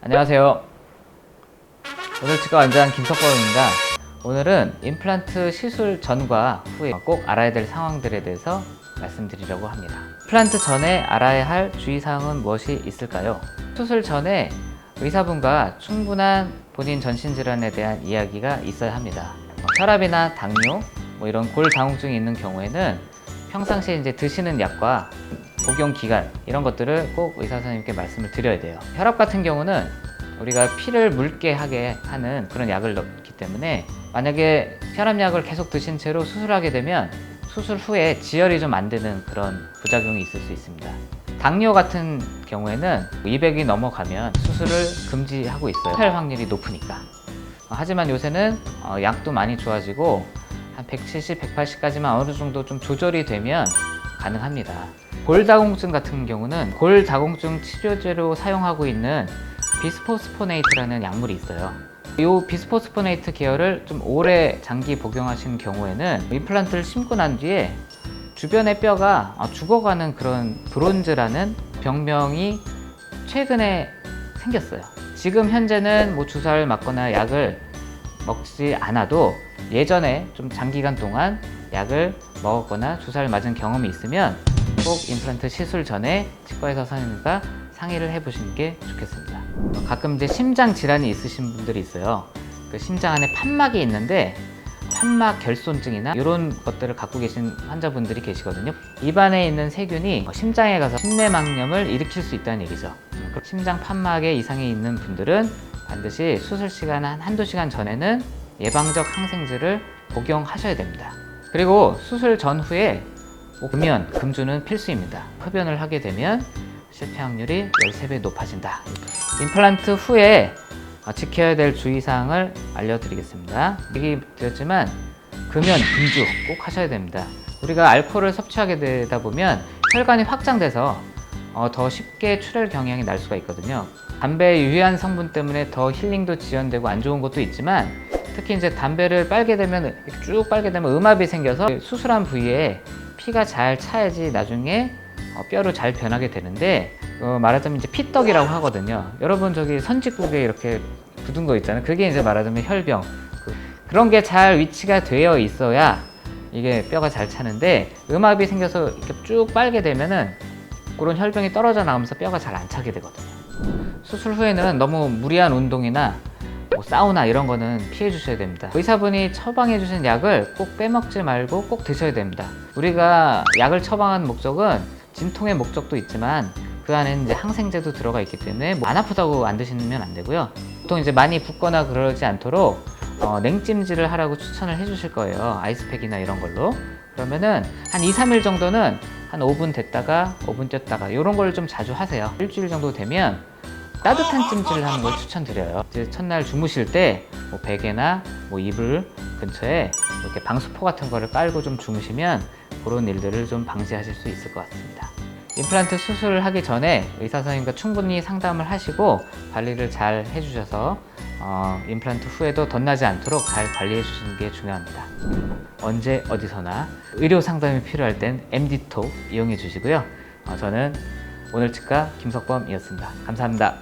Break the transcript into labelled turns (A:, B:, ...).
A: 안녕하세요. 오늘치과 원장 김석범입니다. 오늘은 임플란트 시술 전과 후에 꼭 알아야 될 상황들에 대해서 말씀드리려고 합니다. 임플란트 전에 알아야 할 주의사항은 무엇이 있을까요? 수술 전에 의사분과 충분한 본인 전신질환에 대한 이야기가 있어야 합니다. 혈압이나 당뇨, 이런 골다공증이 있는 경우에는 평상시에 이제 드시는 약과 복용 기간 이런 것들을 꼭 의사 선생님께 말씀을 드려야 돼요. 혈압 같은 경우는 우리가 피를 묽게 하게 하는 그런 약을 넣기 때문에 만약에 혈압약을 계속 드신 채로 수술하게 되면 수술 후에 지혈이 좀 안 되는 그런 부작용이 있을 수 있습니다. 당뇨 같은 경우에는 200이 넘어가면 수술을 금지하고 있어요. 할 확률이 높으니까. 하지만 요새는 약도 많이 좋아지고 한 170, 180까지만 어느 정도 좀 조절이 되면 가능합니다. 골다공증 같은 경우는 골다공증 치료제로 사용하고 있는 비스포스포네이트라는 약물이 있어요. 이 비스포스포네이트 계열을 좀 오래 장기 복용하시는 경우에는 임플란트를 심고 난 뒤에 주변의 뼈가 죽어가는 그런 브론즈라는 병명이 최근에 생겼어요. 지금 현재는 주사를 맞거나 약을 먹지 않아도 예전에 좀 장기간 동안 약을 먹었거나 주사를 맞은 경험이 있으면 꼭 임플란트 시술 전에 치과의사 선생님과 상의를 해보시는 게 좋겠습니다. 가끔 이제 심장 질환이 있으신 분들이 있어요. 그 심장 안에 판막이 있는데 판막 결손증이나 이런 것들을 갖고 계신 환자분들이 계시거든요. 입안에 있는 세균이 심장에 가서 심내막염을 일으킬 수 있다는 얘기죠. 심장 판막에 이상이 있는 분들은 반드시 수술 시간 한두 시간 전에는 예방적 항생제를 복용하셔야 됩니다. 그리고 수술 전후에 금연, 금주는 필수입니다. 흡연을 하게 되면 실패 확률이 13배 높아진다. 임플란트 후에 지켜야 될 주의사항을 알려드리겠습니다. 얘기 드렸지만 금연, 금주 꼭 하셔야 됩니다. 우리가 알코올을 섭취하게 되다 보면 혈관이 확장돼서 더 쉽게 출혈 경향이 날 수가 있거든요. 담배의 유해한 성분 때문에 더 힐링도 지연되고 안 좋은 것도 있지만 특히 이제 담배를 빨게 되면 쭉 빨게 되면 음압이 생겨서 수술한 부위에 피가 잘 차야지 나중에 뼈로 잘 변하게 되는데 말하자면 이제 피떡이라고 하거든요. 여러분 저기 선짓국에 이렇게 굳은 거 있잖아요. 그게 이제 말하자면 혈병. 그런 게 잘 위치가 되어 있어야 이게 뼈가 잘 차는데 음압이 생겨서 이렇게 쭉 빨게 되면은 그런 혈병이 떨어져 나오면서 뼈가 잘 안 차게 되거든요. 수술 후에는 너무 무리한 운동이나 사우나 이런 거는 피해 주셔야 됩니다. 의사분이 처방해 주신 약을 꼭 빼먹지 말고 꼭 드셔야 됩니다. 우리가 약을 처방한 목적은 진통의 목적도 있지만 그 안에는 이제 항생제도 들어가 있기 때문에 안 아프다고 안 드시면 안 되고요. 보통 이제 많이 붓거나 그러지 않도록 냉찜질을 하라고 추천을 해 주실 거예요. 아이스팩이나 이런 걸로. 그러면은 한 2, 3일 정도는 한 5분 됐다가 5분 뛰었다가 이런 걸 좀 자주 하세요. 일주일 정도 되면 따뜻한 찜질을 하는 걸 추천드려요. 이제 첫날 주무실 때 베개나 이불 근처에 이렇게 방수포 같은 거를 깔고 좀 주무시면 그런 일들을 좀 방지하실 수 있을 것 같습니다. 임플란트 수술을 하기 전에 의사 선생님과 충분히 상담을 하시고 관리를 잘 해주셔서 임플란트 후에도 덧나지 않도록 잘 관리해 주시는 게 중요합니다. 언제 어디서나 의료 상담이 필요할 땐 MD톡 이용해 주시고요. 저는 오늘치과 김석범이었습니다. 감사합니다.